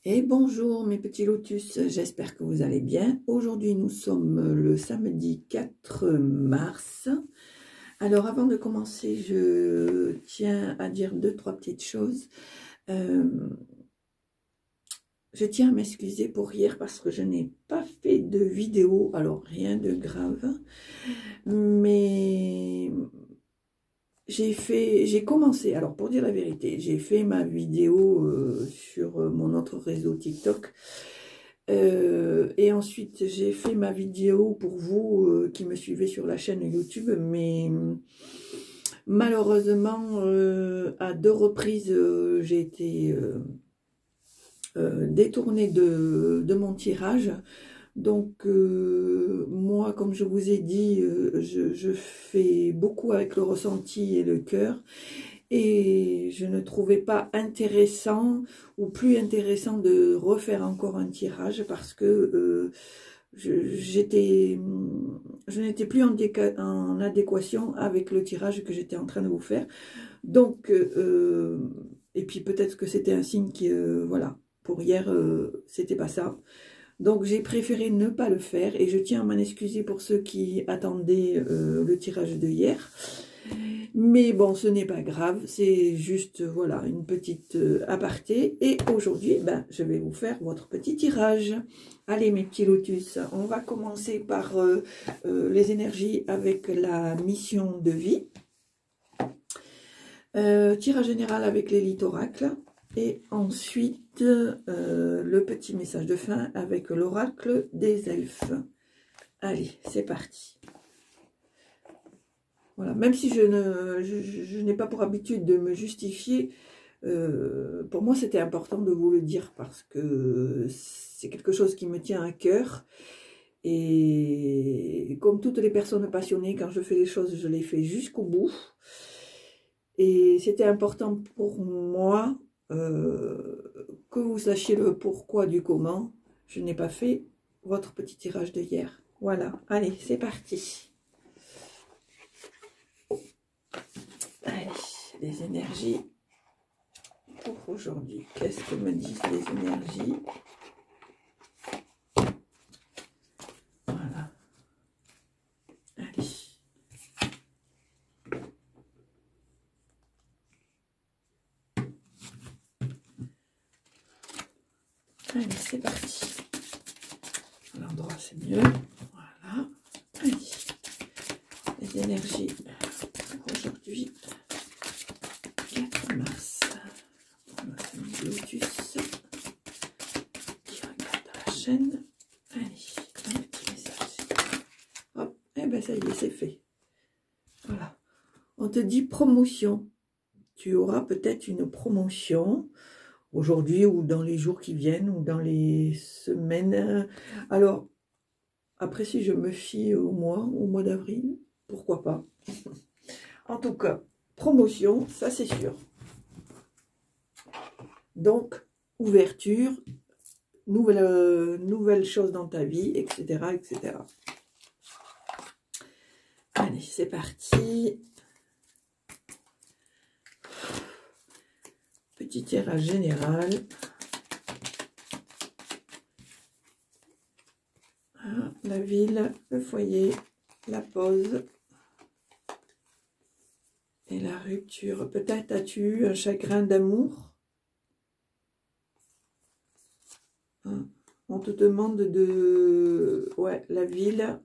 Et bonjour mes petits lotus, j'espère que vous allez bien. Aujourd'hui nous sommes le samedi 4 mars. Alors avant de commencer, je tiens à dire trois petites choses. Je tiens à m'excuser pour hier parce que je n'ai pas fait de vidéo, alors rien de grave. Mais j'ai commencé, alors pour dire la vérité, j'ai fait ma vidéo sur mon autre réseau TikTok et ensuite j'ai fait ma vidéo pour vous qui me suivez sur la chaîne YouTube, mais malheureusement à deux reprises j'ai été détournée de mon tirage. Donc, moi, comme je vous ai dit, je fais beaucoup avec le ressenti et le cœur. Et je ne trouvais pas intéressant ou plus intéressant de refaire encore un tirage parce que je n'étais plus en adéquation avec le tirage que j'étais en train de vous faire. Donc, et puis peut-être que c'était un signe que, voilà, pour hier, c'était pas ça. Donc j'ai préféré ne pas le faire et je tiens à m'en excuser pour ceux qui attendaient le tirage de hier. Mais bon, ce n'est pas grave, c'est juste voilà une petite aparté. Et aujourd'hui, ben, je vais vous faire votre petit tirage. Allez mes petits lotus, on va commencer par les énergies avec la mission de vie. Tirage général avec l'élite oracle. Et ensuite, le petit message de fin avec l'oracle des elfes. Allez, c'est parti. Voilà, même si je n'ai pas pour habitude de me justifier, pour moi c'était important de vous le dire parce que c'est quelque chose qui me tient à cœur. Et comme toutes les personnes passionnées, quand je fais les choses, je les fais jusqu'au bout. Et c'était important pour moi que vous sachiez le pourquoi du comment. Je n'ai pas fait votre petit tirage de hier. Voilà, allez, c'est parti. Allez, les énergies pour aujourd'hui. Qu'est-ce que me disent les énergies? Voilà. Allez. Allez, c'est parti. À l'endroit, c'est mieux. Voilà. Allez. Les énergies pour aujourd'hui. 4 mars. Pour ma famille Lotus qui regarde la chaîne. Allez, un petit message. Hop, et ben ça y est, c'est fait. Voilà. On te dit promotion. Tu auras peut-être une promotion aujourd'hui ou dans les jours qui viennent ou dans les semaines. Alors, après, si je me fie au mois d'avril, pourquoi pas. En tout cas, promotion, ça c'est sûr. Donc, ouverture, nouvelle chose dans ta vie, etc., etc. Allez, c'est parti. Petit tirage général. La ville, le foyer, la pause et la rupture. Peut-être as-tu eu un chagrin d'amour. On te demande de... Ouais, la ville.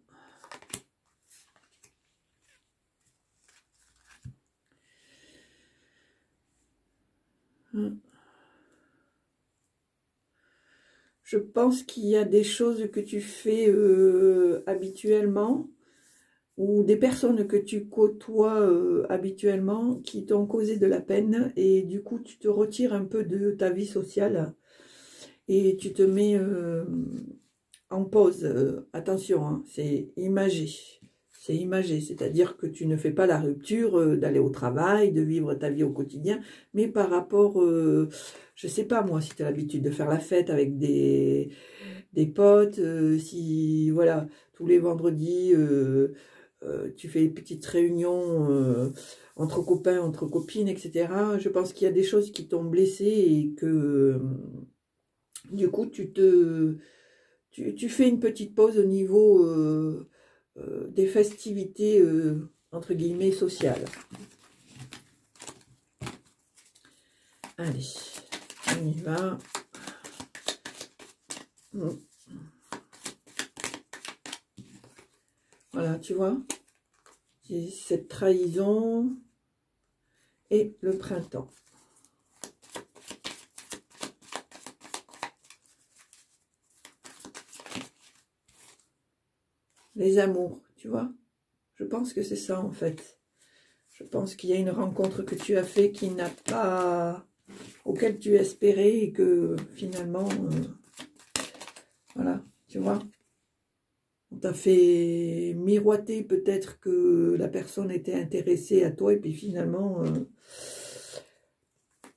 Je pense qu'il y a des choses que tu fais habituellement ou des personnes que tu côtoies habituellement qui t'ont causé de la peine et du coup tu te retires un peu de ta vie sociale et tu te mets en pause. Attention, hein, c'est imagé. C'est imagé, c'est-à-dire que tu ne fais pas la rupture d'aller au travail, de vivre ta vie au quotidien, mais par rapport, je sais pas moi, si tu as l'habitude de faire la fête avec des potes, si, voilà, tous les vendredis, tu fais une petite réunion entre copains, entre copines, etc. Je pense qu'il y a des choses qui t'ont blessé et que Du coup, tu fais une petite pause au niveau des festivités, entre guillemets, sociales. Allez, on y va. Voilà, tu vois, cette trahison et le printemps. Les amours, tu vois. Je pense que c'est ça, en fait. Je pense qu'il y a une rencontre que tu as fait qui n'a pas... auquel tu espérais et que finalement... voilà, tu vois. On t'a fait miroiter peut-être que la personne était intéressée à toi et puis finalement,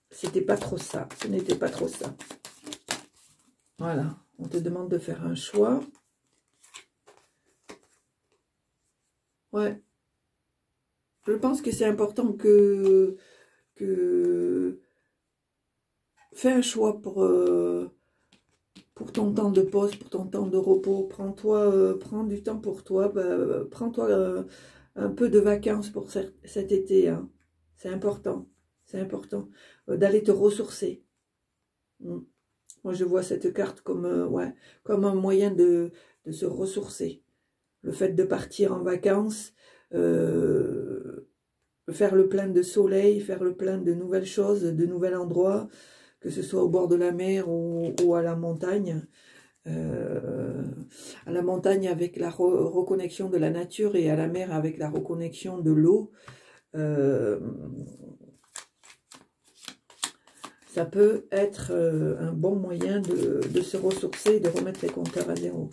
c'était pas trop ça. Ce n'était pas trop ça. Voilà, on te demande de faire un choix. Ouais. Je pense que c'est important que fais un choix pour ton temps de pause, pour ton temps de repos. Prends-toi, prends du temps pour toi. Bah, prends-toi un peu de vacances pour cet été. Hein. C'est important. C'est important d'aller te ressourcer. Moi, je vois cette carte comme, ouais, comme un moyen de se ressourcer. Le fait de partir en vacances, faire le plein de soleil, faire le plein de nouvelles choses, de nouveaux endroits, que ce soit au bord de la mer ou à la montagne. À la montagne avec la reconnexion de la nature et à la mer avec la reconnexion de l'eau. Ça peut être un bon moyen de se ressourcer et de remettre les compteurs à zéro.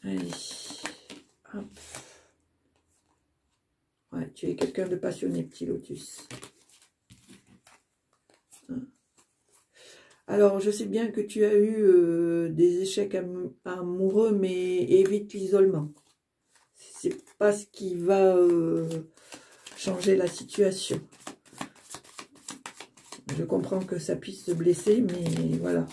Allez, hop. Ouais, tu es quelqu'un de passionné, petit lotus. Alors, je sais bien que tu as eu des échecs amoureux, mais évite l'isolement. C'est pas ce qui va changer la situation. Je comprends que ça puisse te blesser, mais voilà.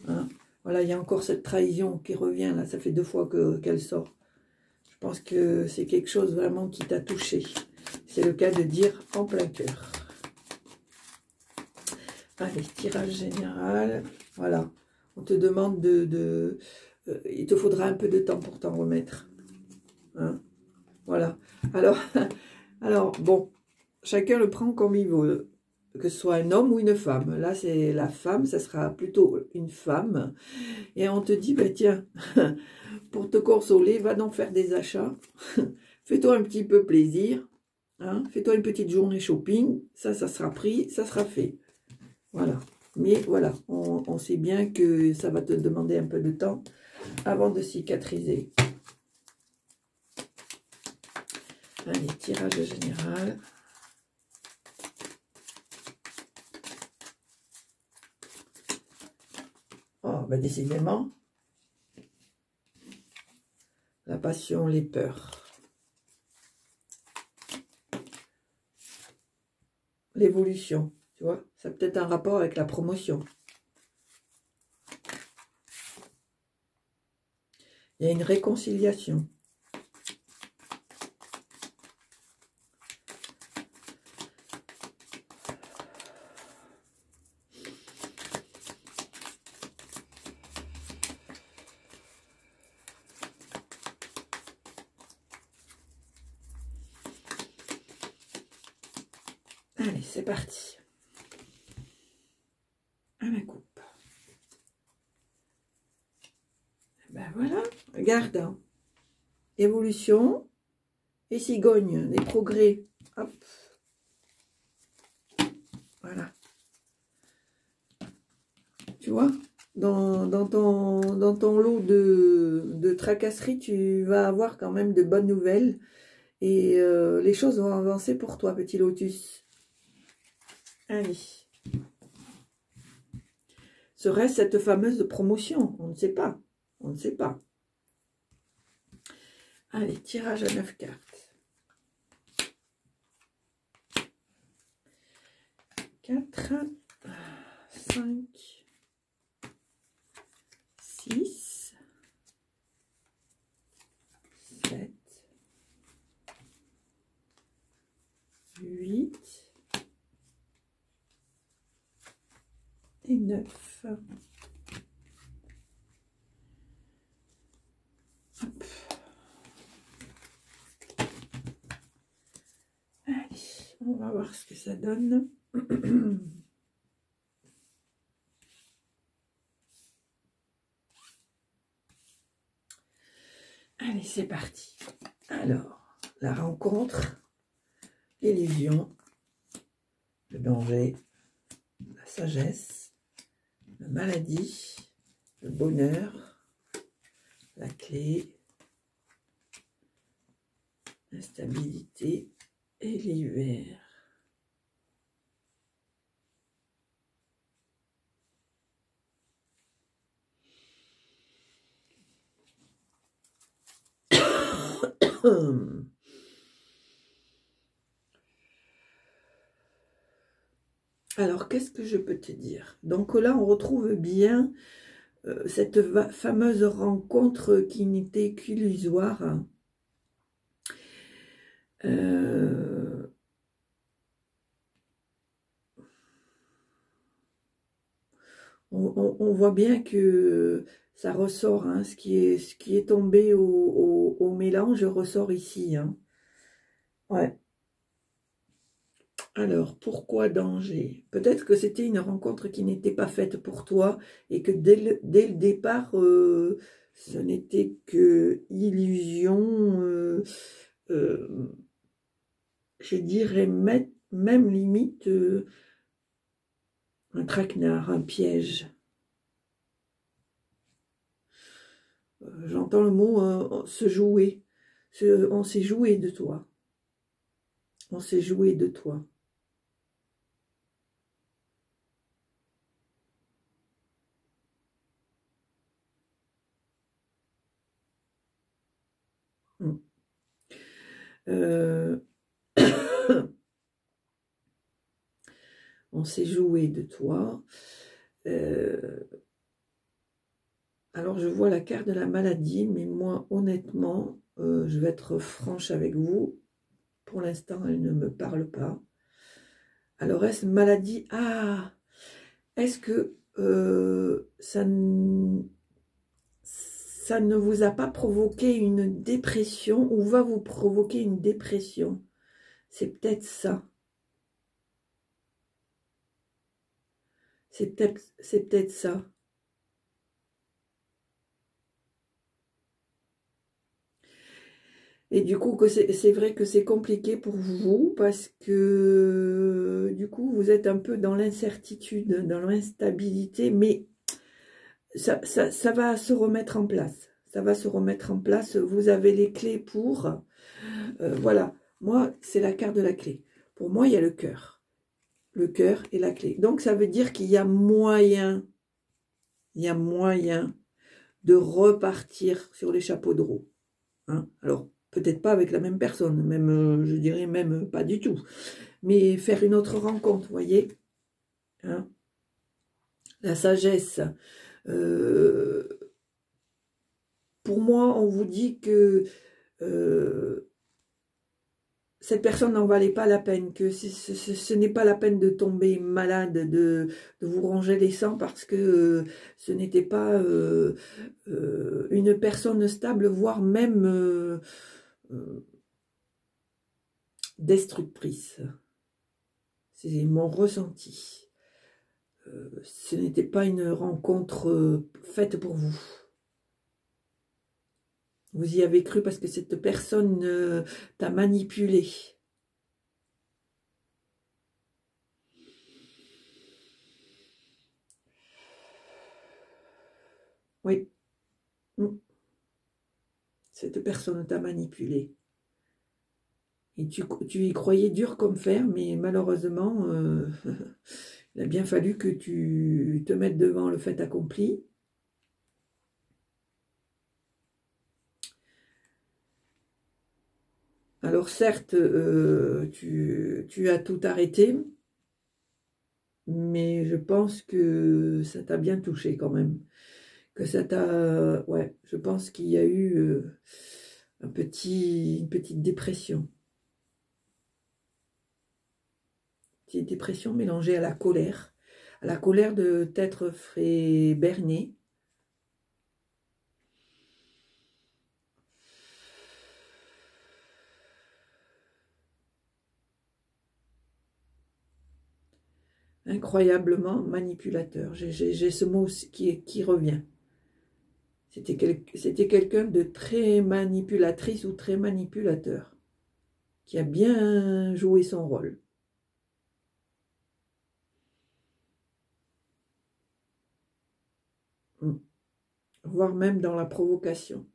Hein, voilà, il y a encore cette trahison qui revient, là. Ça fait 2 fois qu'elle sort. Je pense que c'est quelque chose vraiment qui t'a touché. C'est le cas de dire en plein cœur. Allez, tirage général. Voilà. On te demande il te faudra un peu de temps pour t'en remettre. Hein, voilà. Alors, bon, chacun le prend comme il veut. Que ce soit un homme ou une femme. Là, c'est la femme, ça sera plutôt une femme. Et on te dit, ben tiens, pour te consoler, va donc faire des achats. Fais-toi un petit peu plaisir. Hein, fais-toi une petite journée shopping. Ça sera pris, ça sera fait. Voilà. Mais voilà, on sait bien que ça va te demander un peu de temps avant de cicatriser. Allez, tirage général. Oh, ben décidément, la passion, les peurs. L'évolution, tu vois, ça a peut-être un rapport avec la promotion. Il y a une réconciliation. Allez, c'est parti. À la coupe. Ben voilà, regarde. Hein. Évolution et cigogne, les progrès. Hop. Voilà. Tu vois, dans ton lot de tracasseries, tu vas avoir quand même de bonnes nouvelles. Et les choses vont avancer pour toi, petit lotus. Allez. Serait-ce cette fameuse promotion? On ne sait pas. On ne sait pas. Allez, tirage à 9 cartes. 4, 5, 6, 7, 8 et 9. Hop. Allez, on va voir ce que ça donne. Allez, c'est parti. Alors, la rencontre, l'illusion, le danger, la sagesse, la maladie, le bonheur, la clé, l'instabilité et l'hiver. Alors, qu'est-ce que je peux te dire? Donc là, on retrouve bien cette fameuse rencontre qui n'était qu'illusoire. On voit bien que ça ressort, hein, ce qui est tombé au mélange ressort ici. Hein. Ouais. Alors, pourquoi danger? Peut-être que c'était une rencontre qui n'était pas faite pour toi et que dès le départ, ce n'était que illusion, je dirais même limite un traquenard, un piège. J'entends le mot se jouer. On s'est joué de toi. On s'est joué de toi. On s'est joué de toi. Alors, je vois la carte de la maladie, mais moi, honnêtement, je vais être franche avec vous. Pour l'instant, elle ne me parle pas. Alors, est-ce maladie? Ah! Est-ce que ça ne vous a pas provoqué une dépression ou va vous provoquer une dépression? C'est peut-être ça. C'est peut-être ça. Et du coup, c'est vrai que c'est compliqué pour vous parce que du coup, vous êtes un peu dans l'incertitude, dans l'instabilité, mais ça va se remettre en place. Ça va se remettre en place. Vous avez les clés pour... voilà, moi, c'est la carte de la clé. Pour moi, il y a le cœur. Le cœur et la clé. Donc, ça veut dire qu'il y a moyen, de repartir sur les chapeaux de roue. Hein. Alors, peut-être pas avec la même personne, même, je dirais même pas du tout. Mais faire une autre rencontre, vous voyez. Hein. La sagesse. Pour moi, on vous dit que cette personne n'en valait pas la peine, que ce n'est pas la peine de tomber malade, de vous ronger les sangs parce que ce n'était pas une personne stable, voire même destructrice. C'est mon ressenti. Ce n'était pas une rencontre faite pour vous. Vous y avez cru parce que cette personne t'a manipulé. Oui. Cette personne t'a manipulé. Et tu y croyais dur comme fer, mais malheureusement, il a bien fallu que tu te mettes devant le fait accompli. Alors certes, tu as tout arrêté. mais je pense que ça t'a bien touché quand même. Que ça t'a... Ouais, je pense qu'il y a eu une petite dépression. Petite dépression mélangée à la colère de t'être fait berner. Incroyablement manipulateur. J'ai ce mot qui revient. C'était quelqu'un de très manipulatrice ou très manipulateur, qui a bien joué son rôle. Voire même dans la provocation.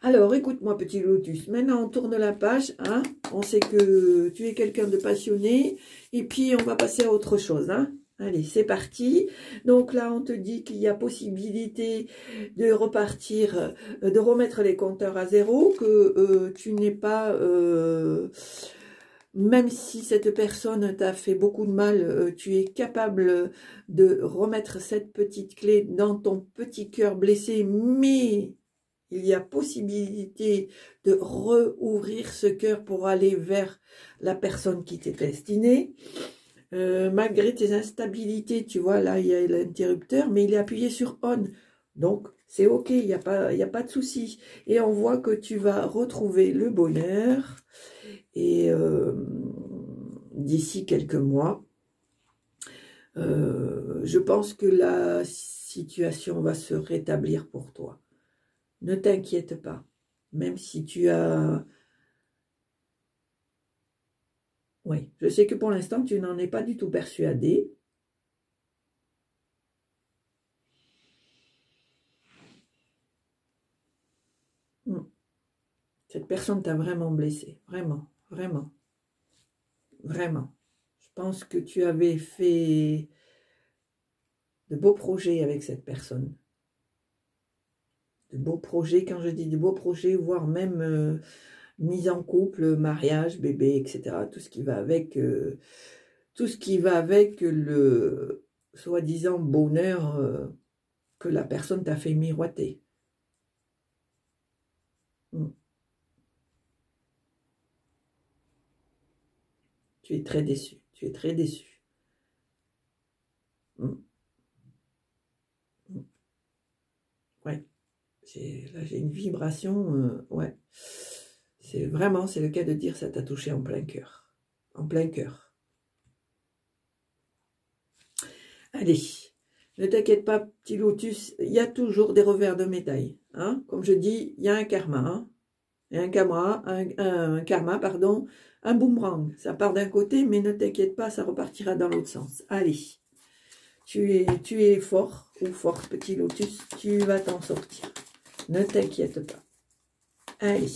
Alors, écoute-moi, petit lotus. Maintenant, on tourne la page. Hein. On sait que tu es quelqu'un de passionné. Et puis, on va passer à autre chose. Hein. Allez, c'est parti. Donc là, on te dit qu'il y a possibilité de repartir, de remettre les compteurs à zéro, que tu n'es pas... même si cette personne t'a fait beaucoup de mal, tu es capable de remettre cette petite clé dans ton petit cœur blessé, mais il y a possibilité de rouvrir ce cœur pour aller vers la personne qui t'est destinée. Malgré tes instabilités, tu vois, là, il y a l'interrupteur, mais il est appuyé sur on. Donc, c'est OK, il n'y a pas de souci. Et on voit que tu vas retrouver le bonheur. Et d'ici quelques mois, je pense que la situation va se rétablir pour toi. Ne t'inquiète pas, même si tu as... Oui, je sais que pour l'instant, tu n'en es pas du tout persuadé. Cette personne t'a vraiment blessé, vraiment, vraiment, vraiment. Je pense que tu avais fait de beaux projets avec cette personne. De beaux projets, quand je dis de beaux projets, voire même... mise en couple, mariage, bébé, etc. Tout ce qui va avec, le soi-disant bonheur que la personne t'a fait miroiter. Tu es très déçu. Tu es très déçu. Ouais. Là, j'ai une vibration. Ouais. C'est le cas de dire, ça t'a touché en plein cœur. En plein cœur. Allez, ne t'inquiète pas, petit lotus, il y a toujours des revers de médaille. Hein. Comme je dis, il y a un karma. Hein. Et un karma, pardon, un boomerang. Ça part d'un côté, mais ne t'inquiète pas, ça repartira dans l'autre sens. Allez, tu es fort ou forte, petit lotus, tu vas t'en sortir. Ne t'inquiète pas. Allez,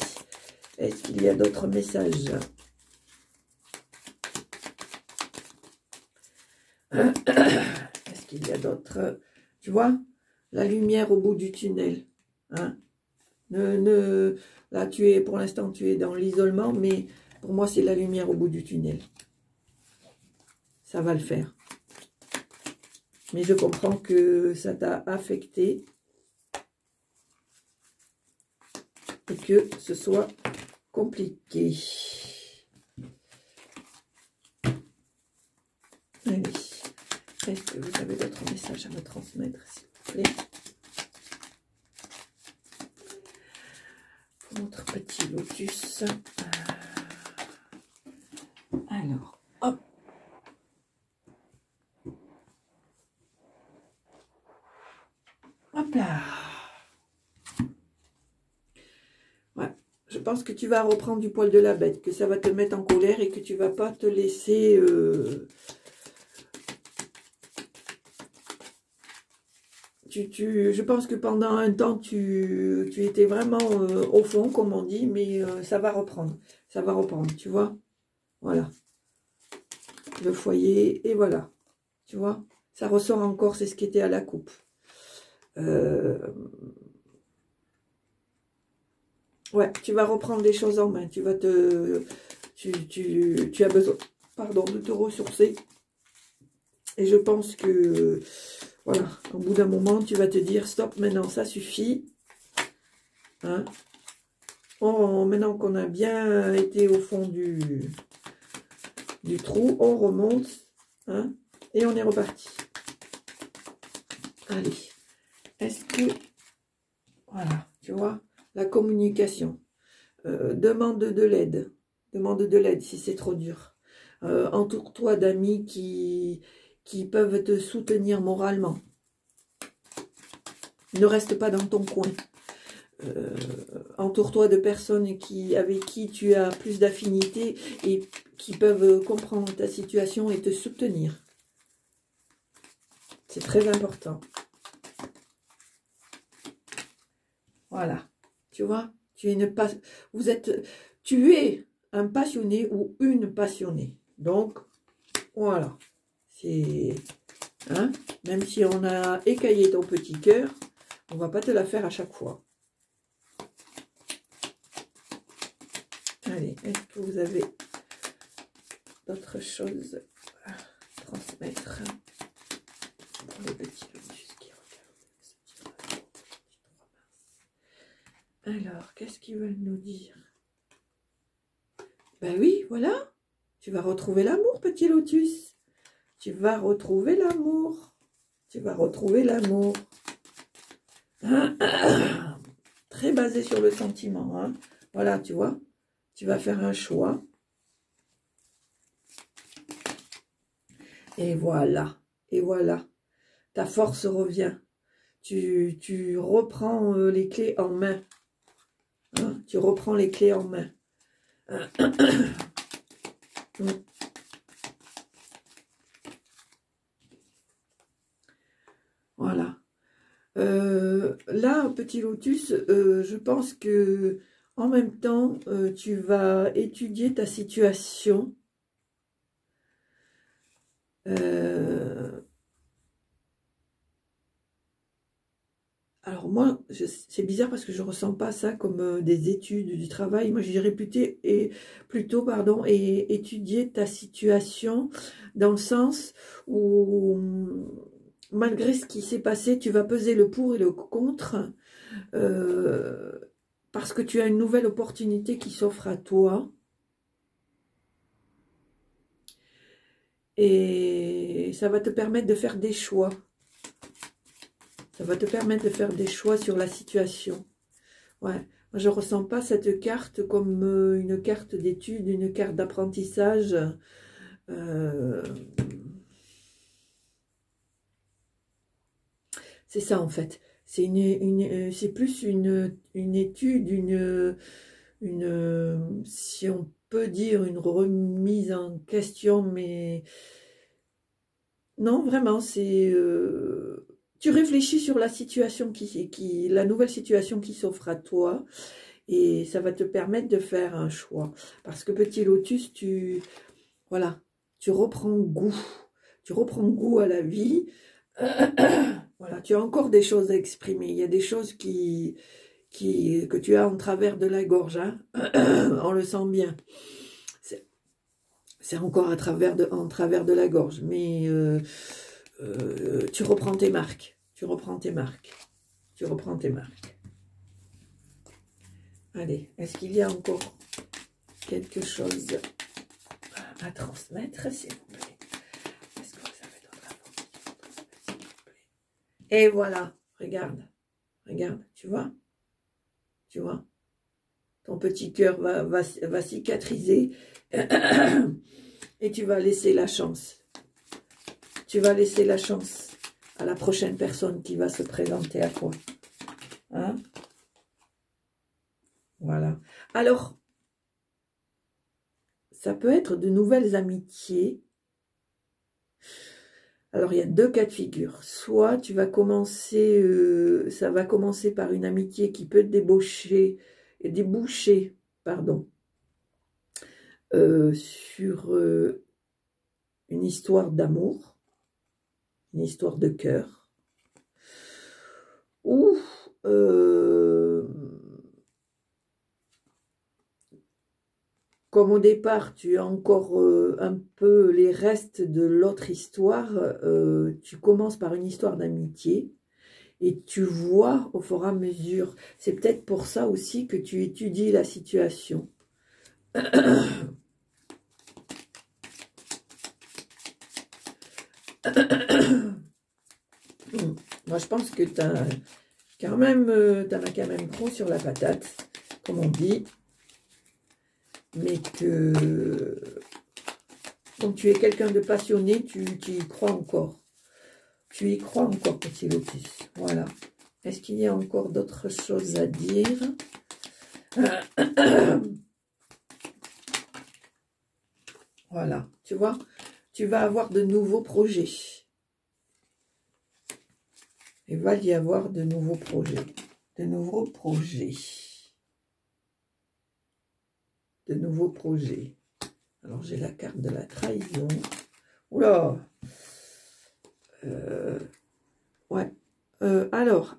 est-ce qu'il y a d'autres messages? Est-ce qu'il y a d'autres? Tu vois, la lumière au bout du tunnel. Hein? Là, pour l'instant, tu es dans l'isolement, mais pour moi, c'est la lumière au bout du tunnel. Ça va le faire. Mais je comprends que ça t'a affecté et que ce soit compliqué. Allez. Est-ce que vous avez d'autres messages à me transmettre, s'il vous plaît? Notre petit lotus. Alors, hop. Hop là. Ouais. Je pense que tu vas reprendre du poil de la bête, que ça va te mettre en colère et que tu vas pas te laisser... je pense que pendant un temps, tu étais vraiment au fond, comme on dit, mais ça va reprendre. Ça va reprendre, tu vois. Voilà. Le foyer, et voilà. Tu vois, ça ressort encore, c'est ce qui était à la coupe. Ouais, tu vas reprendre les choses en main. Tu tu as besoin, pardon, de te ressourcer. Et je pense que, voilà, au bout d'un moment, tu vas te dire, stop, maintenant, ça suffit. Hein? Maintenant qu'on a bien été au fond du trou, on remonte. Hein? Et on est reparti. Allez. Est-ce que, voilà, tu vois, la communication. Demande de l'aide. Demande de l'aide si c'est trop dur. Entoure-toi d'amis qui peuvent te soutenir moralement. Ne reste pas dans ton coin. Entoure-toi de personnes avec qui tu as plus d'affinité et qui peuvent comprendre ta situation et te soutenir. C'est très important. Voilà. Tu vois, tu es un passionné ou une passionnée. Donc, voilà. C'est, hein, même si on a écaillé ton petit cœur, on va pas te la faire à chaque fois. Allez, est-ce que vous avez d'autres choses à transmettre pour les petits lotus qui regardent ce tirage? Alors, qu'est-ce qu'ils veulent nous dire? Ben oui, voilà. Tu vas retrouver l'amour, petit lotus. Tu vas retrouver l'amour. Tu vas retrouver l'amour. Très basé sur le sentiment. Hein. Voilà, tu vois. Tu vas faire un choix. Et voilà. Et voilà. Ta force revient. Tu reprends les clés en main. Hein, tu reprends les clés en main. Voilà. Là, petit lotus, je pense que en même temps, tu vas étudier ta situation. Alors moi, c'est bizarre parce que je ne ressens pas ça comme des études, du travail. Moi, je dirais plutôt, étudier ta situation dans le sens où, malgré ce qui s'est passé, tu vas peser le pour et le contre parce que tu as une nouvelle opportunité qui s'offre à toi. Et ça va te permettre de faire des choix. Ça va te permettre de faire des choix sur la situation. Ouais. Moi, je ne ressens pas cette carte comme une carte d'étude, une carte d'apprentissage. C'est ça, en fait. C'est c'est plus une étude, si on peut dire, une remise en question, mais non, vraiment, c'est... tu réfléchis sur la situation la nouvelle situation qui s'offre à toi et ça va te permettre de faire un choix. Parce que petit lotus, voilà, tu reprends goût. Tu reprends goût à la vie. Voilà, tu as encore des choses à exprimer. Il y a des choses que tu as en travers de la gorge. Hein. On le sent bien. C'est encore en travers de la gorge. Mais... tu reprends tes marques, tu reprends tes marques. Allez, est-ce qu'il y a encore quelque chose à transmettre, s'il vous plaît? Est-ce que vous avez d'autres informations à transmettre, s'il vous plaît? Et voilà, regarde, tu vois? Ton petit cœur va cicatriser et tu vas laisser la chance. Tu vas laisser la chance à la prochaine personne qui va se présenter à toi. Hein? Voilà. Alors, ça peut être de nouvelles amitiés. Alors, il y a deux cas de figure. Soit tu vas commencer, ça va commencer par une amitié qui peut déboucher, pardon, sur une histoire d'amour, une histoire de cœur, ou comme au départ, tu as encore un peu les restes de l'autre histoire, tu commences par une histoire d'amitié et tu vois au fur et à mesure. C'est peut-être pour ça aussi que tu étudies la situation. Moi, je pense que tu as quand même, t'en as quand même trop sur la patate, comme on dit. Mais que, comme tu es quelqu'un de passionné, tu y crois encore. Tu y crois encore, petit lotus. Voilà. Est-ce qu'il y a encore d'autres choses à dire? Voilà. Tu vois, tu vas avoir de nouveaux projets. Il va y avoir de nouveaux projets. De nouveaux projets. De nouveaux projets. Alors, j'ai la carte de la trahison. Oula! Ouais. Alors,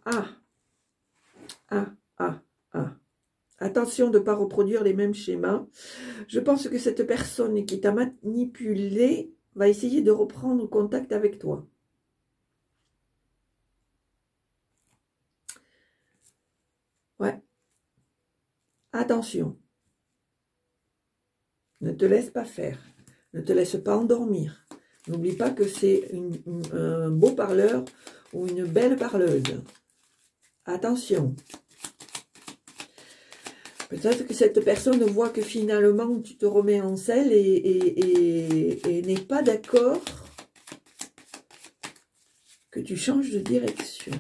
attention de ne pas reproduire les mêmes schémas. Je pense que cette personne qui t'a manipulé va essayer de reprendre contact avec toi. Ouais. Attention. Ne te laisse pas faire. Ne te laisse pas endormir. N'oublie pas que c'est un beau parleur ou une belle parleuse. Attention. Peut-être que cette personne voit que finalement tu te remets en selle et n'est pas d'accord que tu changes de direction.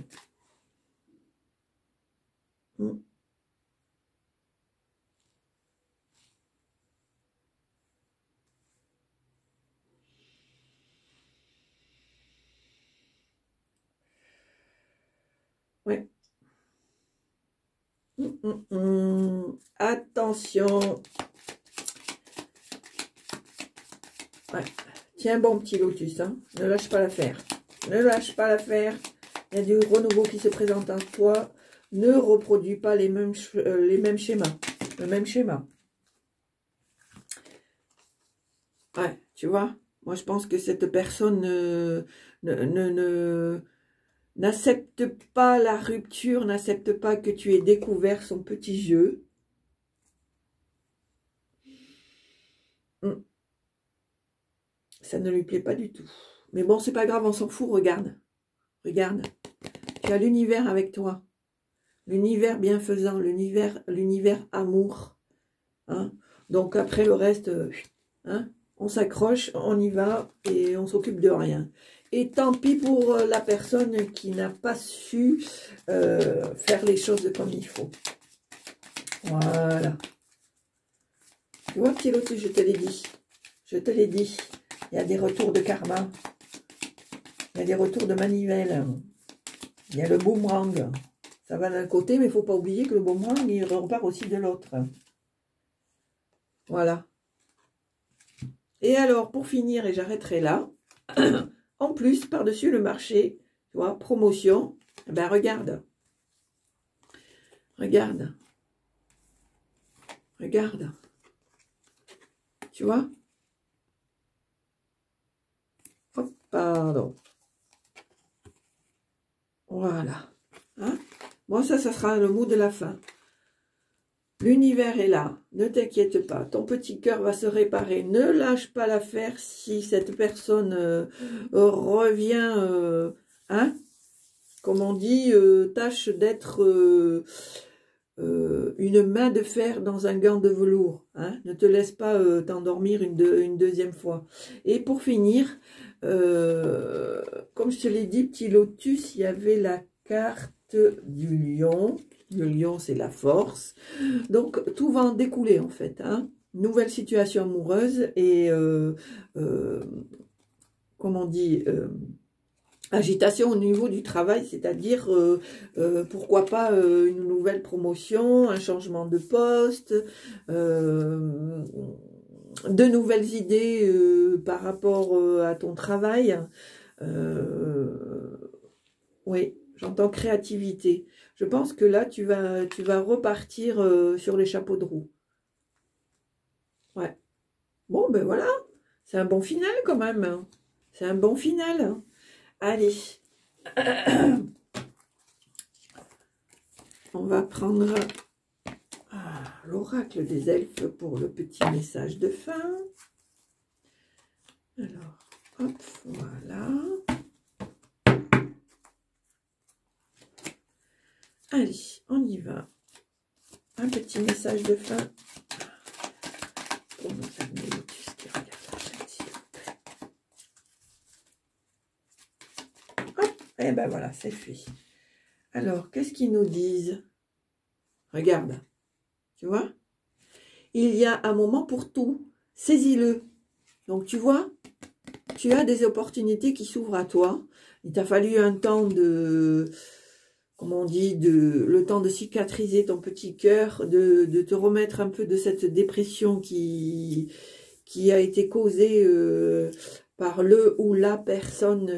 Ouais. Attention. Ouais. Tiens bon petit lotus, hein. Ne lâche pas l'affaire. Ne lâche pas l'affaire. Il y a du renouveau qui se présente en toi. Ne reproduis pas les mêmes schémas. Le même schéma. Ouais, tu vois. Moi, je pense que cette personne n'accepte pas la rupture, n'accepte pas que tu aies découvert son petit jeu. Ça ne lui plaît pas du tout. Mais bon, c'est pas grave, on s'en fout, regarde. Regarde. Tu as l'univers avec toi. L'univers bienfaisant, l'univers amour. Hein. Donc après le reste, hein, on s'accroche, on y va et on s'occupe de rien. Et tant pis pour la personne qui n'a pas su faire les choses comme il faut. Voilà. Tu vois, petit lotus, je te l'ai dit. Je te l'ai dit. Il y a des retours de karma. Il y a des retours de manivelle. Il y a le boomerang. Ça va d'un côté, mais il ne faut pas oublier que le boomerang, il repart aussi de l'autre. Voilà. Et alors, pour finir, et j'arrêterai là, en plus, par-dessus le marché, tu vois, promotion, ben regarde. Regarde. Regarde. Tu vois? Hop, pardon. Voilà. Hein? Bon, ça sera le mot de la fin. L'univers est là, ne t'inquiète pas, ton petit cœur va se réparer, ne lâche pas l'affaire si cette personne revient, hein, comme on dit, tâche d'être une main de fer dans un gant de velours, hein, ne te laisse pas t'endormir une deuxième fois. Et pour finir, comme je te l'ai dit, petit lotus, il y avait la carte du lion. Le lion, c'est la force. Donc, tout va en découler, en fait. Hein. Nouvelle situation amoureuse et, comme on dit, agitation au niveau du travail, c'est-à-dire, pourquoi pas une nouvelle promotion, un changement de poste, de nouvelles idées par rapport à ton travail. Oui. J'entends créativité. Je pense que là, tu vas repartir sur les chapeaux de roue. Ouais. Bon, ben voilà. C'est un bon final quand même. C'est un bon final. Allez. On va prendre l'oracle des elfes pour le petit message de fin. Alors, hop, voilà. Allez, on y va. Un petit message de fin pour nos amis lotus qui regardent la chaîne, s'il vous plaît. Hop, et ben voilà, c'est fait. Alors, qu'est-ce qu'ils nous disent? Regarde, tu vois? Il y a un moment pour tout. Saisis-le. Donc, tu vois, tu as des opportunités qui s'ouvrent à toi. Il t'a fallu un temps de, comment on dit, le temps de cicatriser ton petit cœur, de te remettre un peu de cette dépression qui a été causée par le ou la personne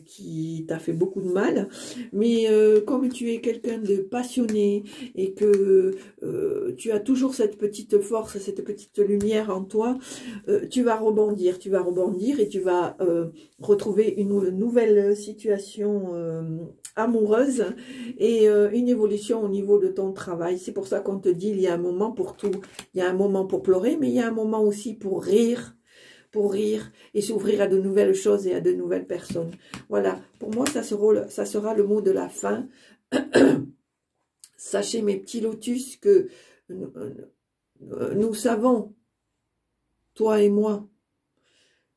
qui t'a fait beaucoup de mal. Mais comme tu es quelqu'un de passionné et que tu as toujours cette petite force, cette petite lumière en toi, tu vas rebondir et tu vas retrouver une nouvelle situation amoureuse et une évolution au niveau de ton travail. C'est pour ça qu'on te dit il y a un moment pour tout. Il y a un moment pour pleurer, mais il y a un moment aussi pour rire et s'ouvrir à de nouvelles choses et à de nouvelles personnes. Voilà, pour moi, ça sera le mot de la fin. Sachez, mes petits lotus, que nous savons, toi et moi,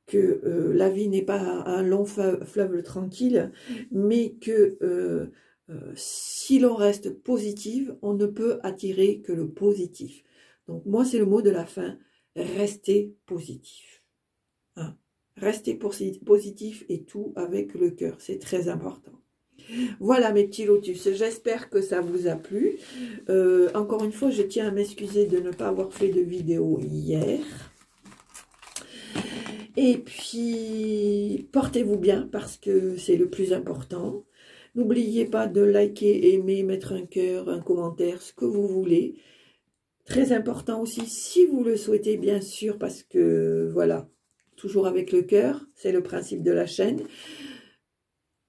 que la vie n'est pas un long fleuve tranquille, mais que si l'on reste positive, on ne peut attirer que le positif. Donc moi, c'est le mot de la fin, restez positif. Hein. Restez positif et tout avec le cœur, c'est très important. Voilà mes petits lotus, j'espère que ça vous a plu. Encore une fois, je tiens à m'excuser de ne pas avoir fait de vidéo hier. Et puis, portez-vous bien parce que c'est le plus important. N'oubliez pas de liker, aimer, mettre un cœur, un commentaire, ce que vous voulez. Très important aussi, si vous le souhaitez, bien sûr, parce que, voilà, toujours avec le cœur, c'est le principe de la chaîne.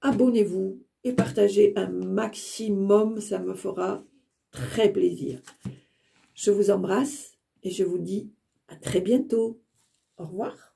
Abonnez-vous et partagez un maximum, ça me fera très plaisir. Je vous embrasse et je vous dis à très bientôt. Au revoir.